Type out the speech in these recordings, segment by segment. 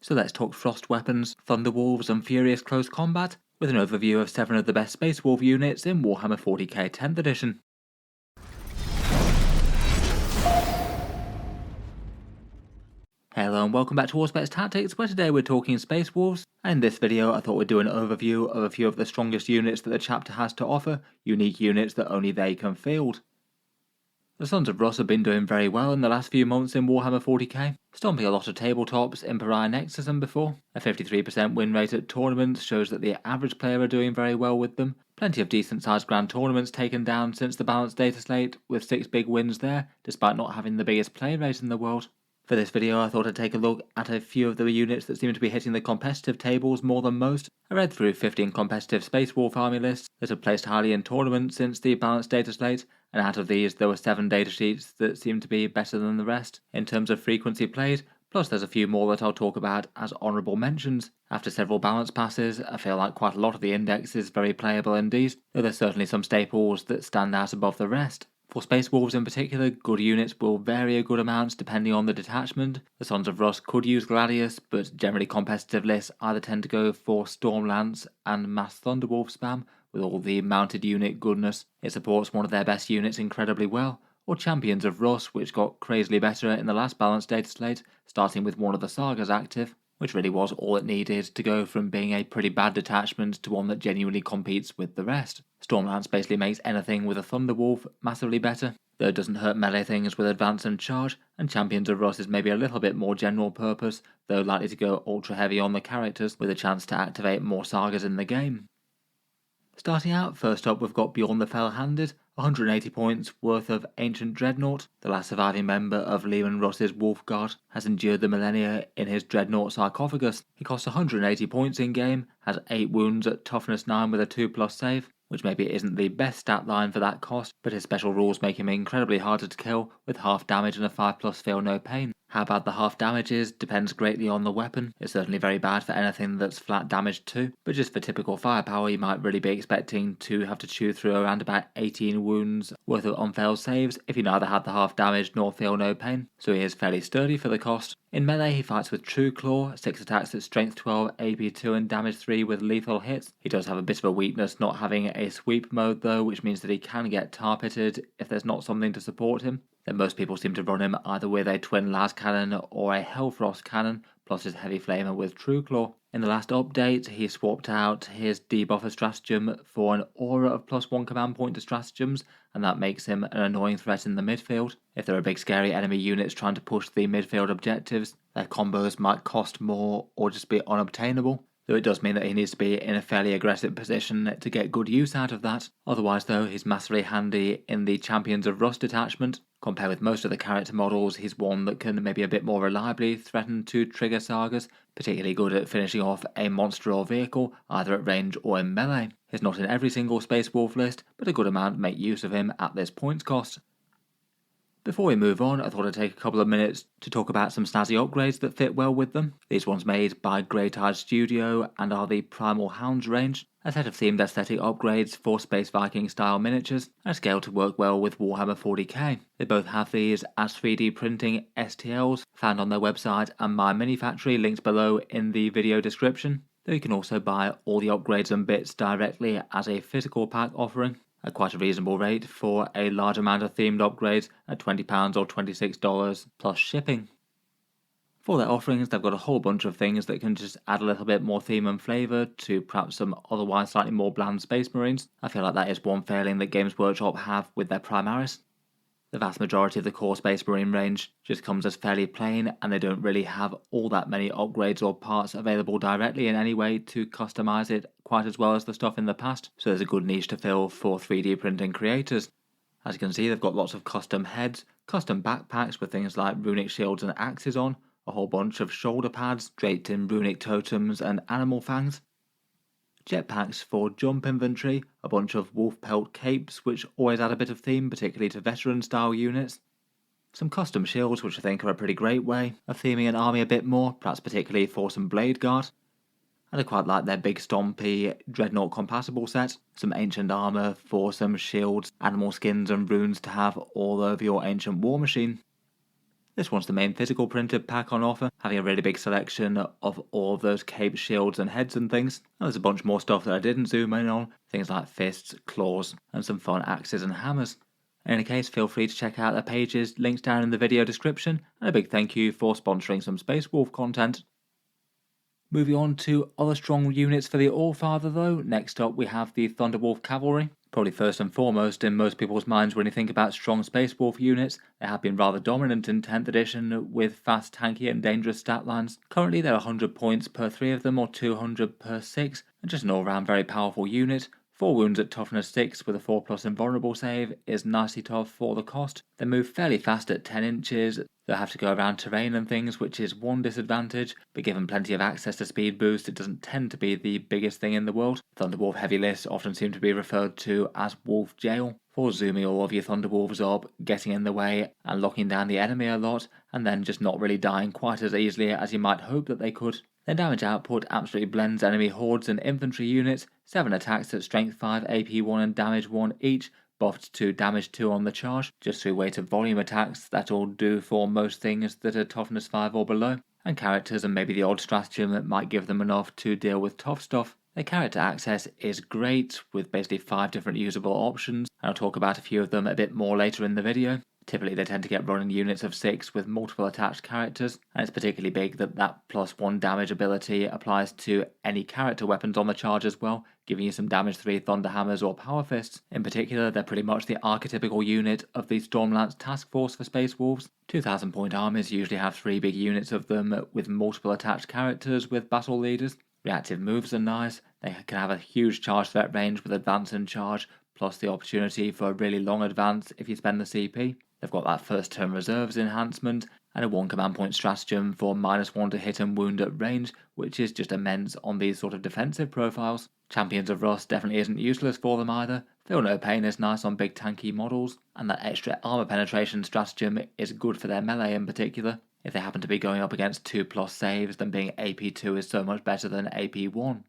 So let's talk frost weapons, Thunderwolves and furious close combat, with an overview of 7 of the best Space Wolf units in Warhammer 40k 10th edition. Hello and welcome back to Auspex Tactics, where today we're talking Space Wolves, and in this video I thought we'd do an overview of a few of the strongest units that the chapter has to offer, unique units that only they can field. The Sons of Rus have been doing very well in the last few months in Warhammer 40k, stomping a lot of tabletops in Pariah Nexus and before. A 53% win rate at tournaments shows that the average player are doing very well with them. Plenty of decent sized grand tournaments taken down since the balanced data slate, with 6 big wins there, despite not having the biggest play rate in the world. For this video I thought I'd take a look at a few of the units that seem to be hitting the competitive tables more than most. I read through 15 competitive Space Wolf army lists that have placed highly in tournaments since the balanced data slate, and out of these there were 7 datasheets that seemed to be better than the rest in terms of frequency played, plus there's a few more that I'll talk about as honourable mentions. After several balance passes, I feel like quite a lot of the index is very playable indeed, though there's certainly some staples that stand out above the rest. For Space Wolves in particular, good units will vary a good amount depending on the detachment. The Sons of Rus could use Gladius, but generally competitive lists either tend to go for Stormlance and Mass Thunderwolf spam, with all the mounted unit goodness. It supports one of their best units incredibly well, or Champions of Rus, which got crazily better in the last balanced data slate, starting with one of the sagas active, which really was all it needed to go from being a pretty bad detachment to one that genuinely competes with the rest. Stormlance basically makes anything with a Thunderwolf massively better, though it doesn't hurt melee things with advance and charge, and Champions of Rus is maybe a little bit more general purpose, though likely to go ultra heavy on the characters, with a chance to activate more sagas in the game. Starting out, first up we've got Bjorn the Fell-Handed, 180 points worth of Ancient Dreadnought. The last surviving member of Leman Russ's Wolf Guard has endured the millennia in his Dreadnought sarcophagus. He costs 180 points in game, has 8 wounds at toughness 9 with a 2+ save, which maybe isn't the best stat line for that cost, but his special rules make him incredibly harder to kill with half damage and a 5+ feel no pain. How bad the half damage is depends greatly on the weapon. It's certainly very bad for anything that's flat damage too, but just for typical firepower you might really be expecting to have to chew through around about 18 wounds worth of unfailed saves if you neither had the half damage nor feel no pain, so he is fairly sturdy for the cost. In melee he fights with True Claw, 6 attacks at strength 12, AP 2 and damage 3 with lethal hits. He does have a bit of a weakness not having a sweep mode though, which means that he can get tar pitted if there's not something to support him. Then most people seem to run him either with a twin las cannon or a Hellfrost cannon, plus his heavy flamer with True Claw. In the last update, he swapped out his debuffer stratagem for an aura of +1 command point to stratagems, and that makes him an annoying threat in the midfield. If there are big scary enemy units trying to push the midfield objectives, their combos might cost more or just be unobtainable, though it does mean that he needs to be in a fairly aggressive position to get good use out of that. Otherwise though, he's massively handy in the Champions of Rus detachment. Compared with most of the character models, he's one that can maybe a bit more reliably threaten to trigger sagas, particularly good at finishing off a monster or vehicle, either at range or in melee. He's not in every single Space Wolf list, but a good amount make use of him at this points cost. Before we move on, I thought I'd take a couple of minutes to talk about some snazzy upgrades that fit well with them. These ones made by Grey Tide Studio and are the Primal Hounds range, a set of themed aesthetic upgrades for Space Viking style miniatures, and scale to work well with Warhammer 40k. They both have these as 3D printing STLs found on their website and my mini factory linked below in the video description, though you can also buy all the upgrades and bits directly as a physical pack offering at quite a reasonable rate for a large amount of themed upgrades at £20 or $26 plus shipping. For their offerings, they've got a whole bunch of things that can just add a little bit more theme and flavour to perhaps some otherwise slightly more bland Space Marines. I feel like that is one failing that Games Workshop have with their Primaris. The vast majority of the core Space Marine range just comes as fairly plain, and they don't really have all that many upgrades or parts available directly in any way to customize it quite as well as the stuff in the past, so there's a good niche to fill for 3D printing creators. As you can see, they've got lots of custom heads, custom backpacks with things like runic shields and axes on, a whole bunch of shoulder pads draped in runic totems and animal fangs, jetpacks for jump inventory, a bunch of wolf pelt capes which always add a bit of theme, particularly to veteran style units, some custom shields which I think are a pretty great way of theming an army a bit more, perhaps particularly for some blade guard, and I quite like their big stompy dreadnought compatible set, some ancient armour for some shields, animal skins and runes to have all over your ancient war machine. This one's the main physical printed pack on offer, having a really big selection of all of those capes, shields and heads and things. And there's a bunch more stuff that I didn't zoom in on, things like fists, claws and some fun axes and hammers. In any case, feel free to check out their pages, links down in the video description, and a big thank you for sponsoring some Space Wolf content. Moving on to other strong units for the Allfather though, next up we have the Thunderwolf Cavalry. Probably first and foremost in most people's minds when you think about strong Space Wolf units, they have been rather dominant in 10th edition with fast, tanky and dangerous stat lines. Currently they're 100 points per 3 of them or 200 per 6, and just an all-round very powerful unit. 4 wounds at toughness 6 with a 4+ invulnerable save is nicely tough for the cost. They move fairly fast at 10 inches, they'll have to go around terrain and things, which is one disadvantage, but given plenty of access to speed boost, it doesn't tend to be the biggest thing in the world. Thunderwolf heavy lists often seem to be referred to as Wolf Jail, for zooming all of your Thunderwolves up, getting in the way and locking down the enemy a lot, and then just not really dying quite as easily as you might hope that they could. Their damage output absolutely blends enemy hordes and infantry units, 7 attacks at strength 5, AP 1 and damage 1 each, buffed to damage 2 on the charge, just through weight of volume attacks that'll do for most things that are toughness 5 or below, and characters and maybe the odd stratagem that might give them enough to deal with tough stuff. Their character access is great, with basically 5 different usable options, and I'll talk about a few of them a bit more later in the video. Typically they tend to get run in units of 6 with multiple attached characters, and it's particularly big that that +1 damage ability applies to any character weapons on the charge as well, giving you some damage 3 Thunder Hammers or Power Fists. In particular, they're pretty much the archetypical unit of the Stormlance task force for Space Wolves. 2000 point armies usually have 3 big units of them with multiple attached characters with battle leaders. Reactive moves are nice, they can have a huge charge threat range with advance and charge, plus the opportunity for a really long advance if you spend the CP. They've got that first turn reserves enhancement, and a 1 command point stratagem for -1 to hit and wound at range, which is just immense on these sort of defensive profiles. Champions of Rust definitely isn't useless for them either. Feel No Pain is nice on big tanky models, and that extra armor penetration stratagem is good for their melee in particular. If they happen to be going up against 2+ saves, then being AP2 is so much better than AP1.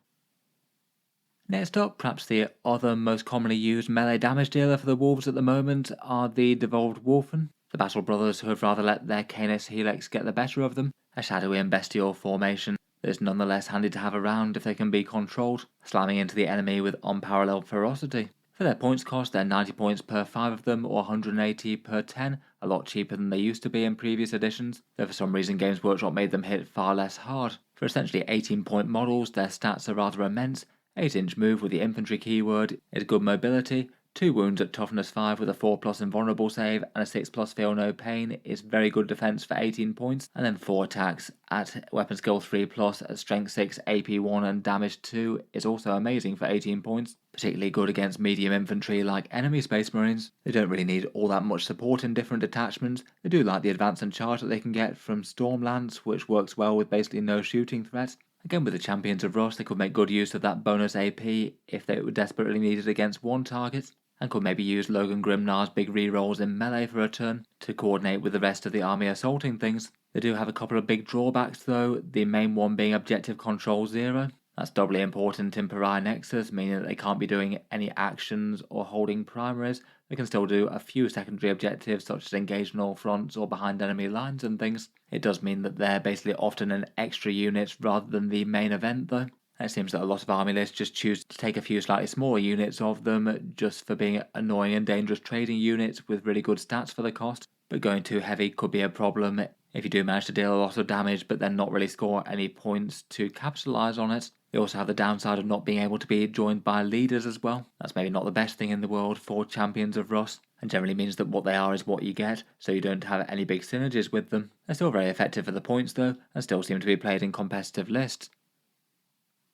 Next up, perhaps the other most commonly used melee damage dealer for the Wolves at the moment are the devolved Wulfen, the Battle Brothers who have rather let their Canis Helix get the better of them, a shadowy and bestial formation that is nonetheless handy to have around if they can be controlled, slamming into the enemy with unparalleled ferocity. For their points cost, they're 90 points per 5 of them or 180 per 10, a lot cheaper than they used to be in previous editions, though for some reason Games Workshop made them hit far less hard. For essentially 18-point models, their stats are rather immense. 8-inch move with the infantry keyword is good mobility, 2 wounds at toughness 5 with a 4+ invulnerable save, and a 6+ feel no pain is very good defense for 18 points, and then 4 attacks at weapon skill 3+ at strength 6, AP 1 and damage 2 is also amazing for 18 points, particularly good against medium infantry like enemy Space Marines. They don't really need all that much support in different detachments. They do like the advance and charge that they can get from Stormlance, which works well with basically no shooting threat. Again, with the Champions of Rust, they could make good use of that bonus AP if they were desperately needed against one target, and could maybe use Logan Grimnar's big rerolls in melee for a turn to coordinate with the rest of the army assaulting things. They do have a couple of big drawbacks though, the main one being objective control 0. That's doubly important in Pariah Nexus, meaning that they can't be doing any actions or holding primaries. They can still do a few secondary objectives such as engage on all fronts or behind enemy lines and things. It does mean that they're basically often an extra unit rather than the main event though. And it seems that a lot of army lists just choose to take a few slightly smaller units of them just for being annoying and dangerous trading units with really good stats for the cost. But going too heavy could be a problem if you do manage to deal a lot of damage but then not really score any points to capitalise on it. They also have the downside of not being able to be joined by leaders as well. That's maybe not the best thing in the world for Champions of Rust, and generally means that what they are is what you get, so you don't have any big synergies with them. They're still very effective for the points though, and still seem to be played in competitive lists.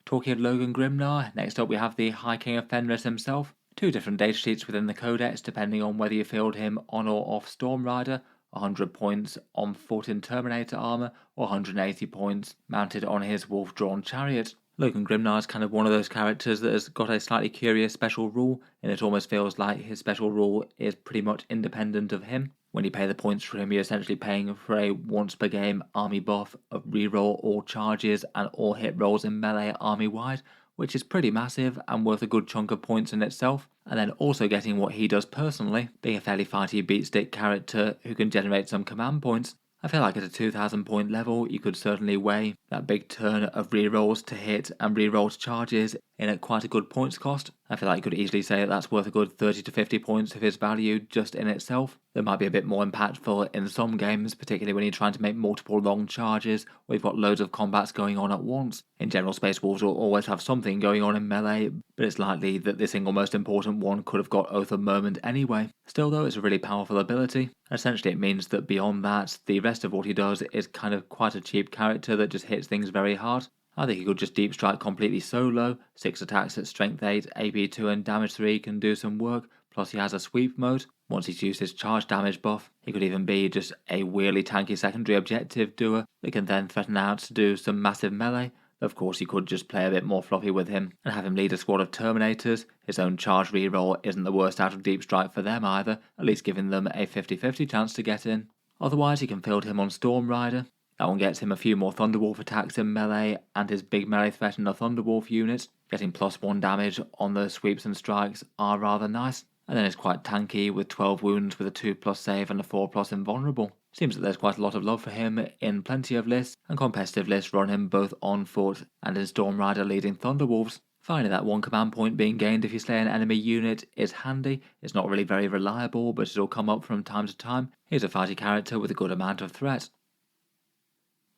Talking of Logan Grimnar, next up we have the High King of Fenris himself. 2 different datasheets within the codex depending on whether you field him on or off Storm Rider, 100 points on foot in Terminator armor, or 180 points mounted on his wolf-drawn chariot. Logan Grimnar is kind of one of those characters that has got a slightly curious special rule, and it almost feels like his special rule is pretty much independent of him. When you pay the points for him, you're essentially paying for a once per game army buff of reroll all charges and all hit rolls in melee army-wide, which is pretty massive and worth a good chunk of points in itself, and then also getting what he does personally, being a fairly fighty beatstick character who can generate some command points. I feel like at a 2000 point level, you could certainly weigh that big turn of rerolls to hit and rerolls charges in at quite a good points cost. I feel like you could easily say that that's worth a good 30 to 50 points of his value just in itself. That might be a bit more impactful in some games, particularly when you're trying to make multiple long charges or you've got loads of combats going on at once. In general, Space Wolves will always have something going on in melee, but it's likely that the single most important one could have got Oath of Moment anyway. Still though, it's a really powerful ability. Essentially it means that beyond that, the rest of what he does is kind of quite a cheap character that just hits things very hard. I think he could just deep strike completely solo, 6 attacks at strength 8, AP 2 and damage 3 can do some work, plus he has a sweep mode. Once he's used his charge damage buff, he could even be just a weirdly tanky secondary objective doer that can then threaten out to do some massive melee. Of course, you could just play a bit more floppy with him and have him lead a squad of Terminators. His own charge reroll isn't the worst out of deep strike for them either, at least giving them a 50-50 chance to get in. Otherwise, you can field him on Storm Rider. That one gets him a few more Thunderwolf attacks in melee, and his big melee threat in the Thunderwolf unit, getting +1 damage on the sweeps and strikes are rather nice. And then it's quite tanky with 12 wounds with a 2+ save and a 4+ invulnerable. Seems that there's quite a lot of love for him in plenty of lists, and competitive lists run him both on foot and in Storm Rider leading Thunderwolves. Finally, that 1 command point being gained if you slay an enemy unit is handy. It's not really very reliable, but it'll come up from time to time. He's a fighty character with a good amount of threat.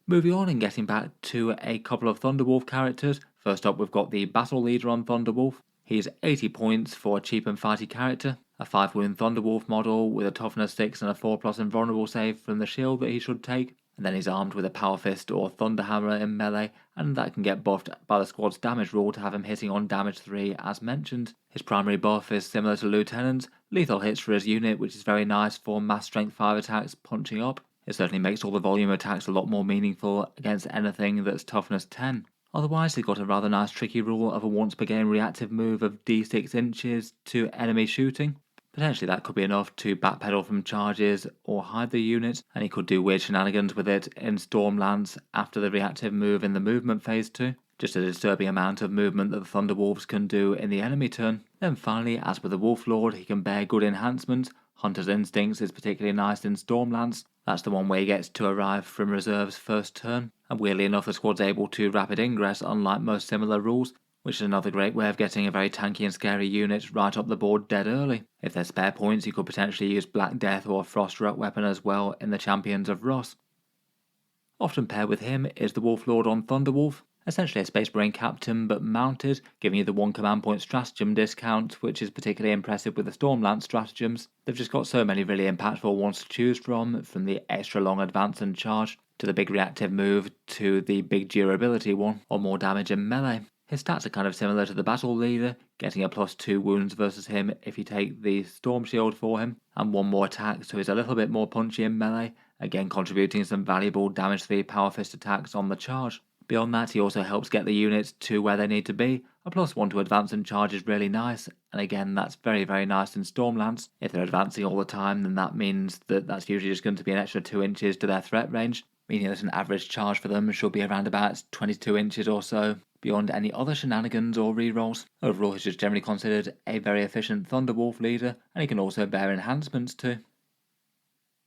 Moving on and getting back to a couple of Thunderwolf characters. First up, we've got the Battle Leader on Thunderwolf. He's 80 points for a cheap and fighty character, a 5 wound Thunderwolf model with a toughness 6 and a 4+ invulnerable save from the shield that he should take. And then he's armed with a Power Fist or Thunder Hammer in melee, and that can get buffed by the squad's damage rule to have him hitting on damage 3 as mentioned. His primary buff is similar to Lieutenant's, lethal hits for his unit, which is very nice for mass strength 5 attacks punching up. It certainly makes all the volume attacks a lot more meaningful against anything that's toughness 10. Otherwise, he's got a rather nice tricky rule of a once per game reactive move of d6 inches to enemy shooting. Potentially that could be enough to backpedal from charges or hide the unit, and he could do weird shenanigans with it in Stormlands after the reactive move in the movement phase too. Just a disturbing amount of movement that the Thunderwolves can do in the enemy turn. Then finally, as with the Wolf Lord, he can bear good enhancements. Hunter's Instincts is particularly nice in Stormlands. That's the one where he gets to arrive from reserves first turn, and weirdly enough the squad's able to rapid ingress unlike most similar rules, which is another great way of getting a very tanky and scary unit right up the board dead early. If there's spare points, you could potentially use Black Death or Frost Rut weapon as well in the Champions of Ross. Often paired with him is the Wolf Lord on Thunderwolf, essentially a Space Marine captain but mounted, giving you the 1 command point stratagem discount, which is particularly impressive with the Stormlance stratagems. They've just got so many really impactful ones to choose from the extra long advance and charge, to the big reactive move, to the big durability one, or more damage in melee. His stats are kind of similar to the Battle Leader, getting a +2 wounds versus him if you take the Storm Shield for him, and 1 more attack, so he's a little bit more punchy in melee, again contributing some valuable damage 3 Power Fist attacks on the charge. Beyond that, he also helps get the units to where they need to be. A +1 to advance and charge is really nice, and again that's very nice in Stormlands. If they're advancing all the time, then that means that that's usually just going to be an extra 2 inches to their threat range, meaning that an average charge for them should be around about 22 inches or so, beyond any other shenanigans or rerolls. Overall, he's just generally considered a very efficient Thunderwolf leader, and he can also bear enhancements too.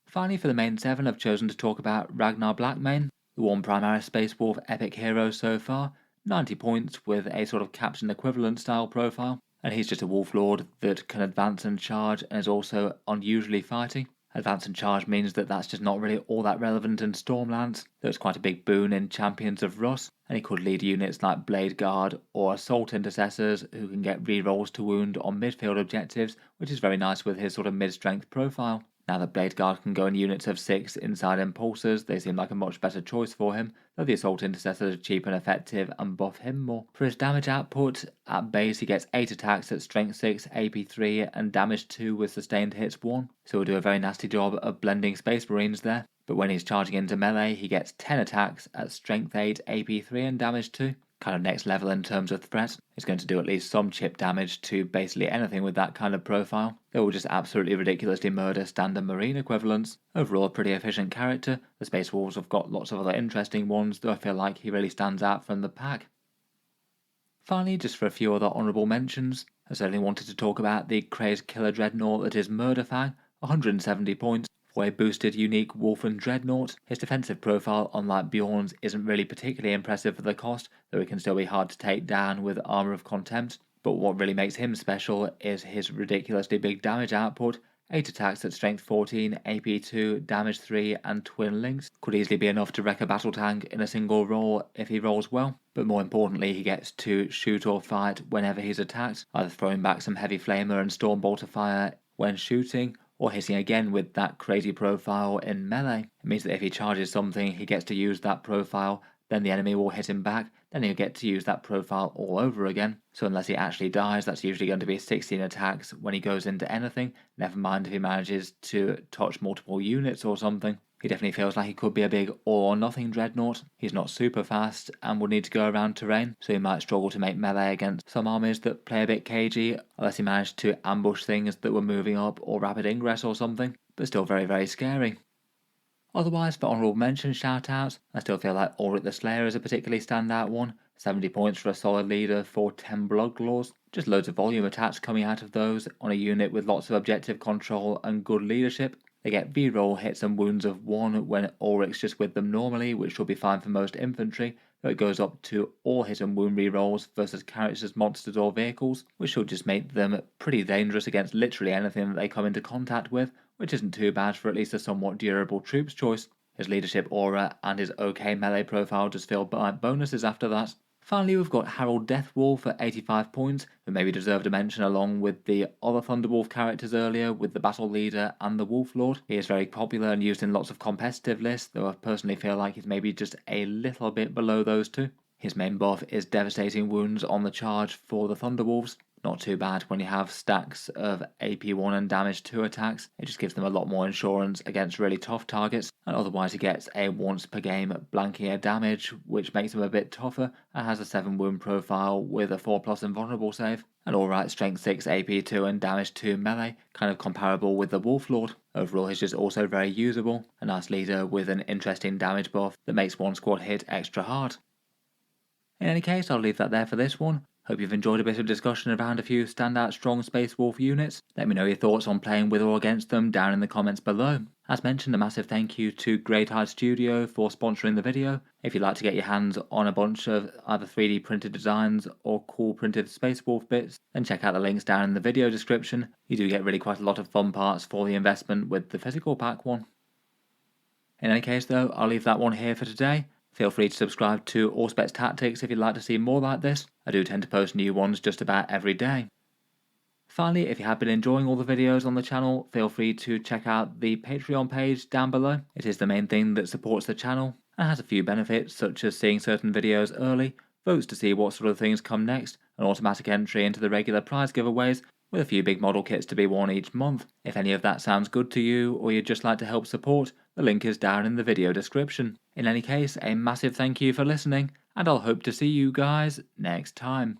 Finally, for the main 7, I've chosen to talk about Ragnar Blackmane, the one Primaris Space Wolf epic hero so far, 90 points with a sort of captain equivalent style profile, and he's just a Wolf Lord that can advance and charge and is also unusually fighty. Advance and charge means that that's just not really all that relevant in Stormlands, though it's quite a big boon in Champions of Russ, and he could lead units like Blade Guard or Assault Intercessors who can get rerolls to wound on midfield objectives, which is very nice with his sort of mid-strength profile. Now that Blade Guard can go in units of 6 inside impulsors, they seem like a much better choice for him, though the Assault Intercessors are cheap and effective and buff him more. For his damage output, at base he gets 8 attacks at strength 6, AP 3 and damage 2 with sustained hits 1, so he'll do a very nasty job of blending Space Marines there. But when he's charging into melee, he gets 10 attacks at strength 8, AP 3 and damage 2. Kind of next level in terms of threat. It's going to do at least some chip damage to basically anything with that kind of profile. They will just absolutely ridiculously murder standard Marine equivalents. Overall a pretty efficient character. The Space Wolves have got lots of other interesting ones, though I feel like he really stands out from the pack. Finally, just for a few other honourable mentions, I certainly wanted to talk about the crazed killer dreadnought that is Murderfang, 170 points For a boosted unique Wulfen Dreadnought, his defensive profile, unlike Bjorn's, isn't really particularly impressive for the cost, though it can still be hard to take down with Armour of Contempt. But what really makes him special is his ridiculously big damage output. 8 attacks at strength 14, AP 2, damage 3 and twin links could easily be enough to wreck a battle tank in a single roll if he rolls well, but more importantly he gets to shoot or fight whenever he's attacked, either throwing back some heavy flamer and stormbolter fire when shooting, or hitting again with that crazy profile in melee. It means that if he charges something he gets to use that profile, then the enemy will hit him back, then he'll get to use that profile all over again. So unless he actually dies, that's usually going to be 16 attacks when he goes into anything, never mind if he manages to touch multiple units or something. He definitely feels like he could be a big all or nothing dreadnought. He's not super fast and will need to go around terrain, so he might struggle to make melee against some armies that play a bit cagey, unless he managed to ambush things that were moving up or rapid ingress or something, but still very, very scary. Otherwise, for honourable mention shoutouts, I still feel like Ulrich the Slayer is a particularly standout one. 70 points for a solid leader for 10 Bloodclaws. Just loads of volume attacks coming out of those on a unit with lots of objective control and good leadership. They get V-roll hits and wounds of 1 when Ulrich's just with them normally, which should be fine for most infantry, though it goes up to all hit and wound re-rolls versus characters, monsters or vehicles, which should just make them pretty dangerous against literally anything that they come into contact with, which isn't too bad for at least a somewhat durable troops choice. His leadership aura and his OK melee profile just feel like bonuses after that. Finally, we've got Harold Deathwall for 85 points, who maybe deserved a mention along with the other Thunderwolf characters earlier with the Battle Leader and the Wolf Lord. He is very popular and used in lots of competitive lists, though I personally feel like he's maybe just a little bit below those two. His main buff is devastating wounds on the charge for the Thunderwolves. Not too bad when you have stacks of AP1 and damage 2 attacks. It just gives them a lot more insurance against really tough targets, and otherwise he gets a once per game blanking damage, which makes him a bit tougher, and has a 7 wound profile with a 4+ invulnerable save. An alright strength 6 AP2 and damage 2 melee, kind of comparable with the Wolf Lord. Overall he's just also very usable, a nice leader with an interesting damage buff that makes one squad hit extra hard. In any case, I'll leave that there for this one. Hope you've enjoyed a bit of discussion around a few standout strong Space Wolf units. Let me know your thoughts on playing with or against them down in the comments below. As mentioned, a massive thank you to Great Height Studio for sponsoring the video. If you'd like to get your hands on a bunch of either 3D printed designs or cool printed Space Wolf bits, then check out the links down in the video description. You do get really quite a lot of fun parts for the investment with the physical pack one. In any case though, I'll leave that one here for today. Feel free to subscribe to Auspex Tactics if you'd like to see more like this. I do tend to post new ones just about every day. Finally, if you have been enjoying all the videos on the channel, feel free to check out the Patreon page down below. It is the main thing that supports the channel and has a few benefits such as seeing certain videos early, votes to see what sort of things come next, an automatic entry into the regular prize giveaways, with a few big model kits to be won each month. If any of that sounds good to you or you'd just like to help support, the link is down in the video description. In any case, a massive thank you for listening, and I'll hope to see you guys next time.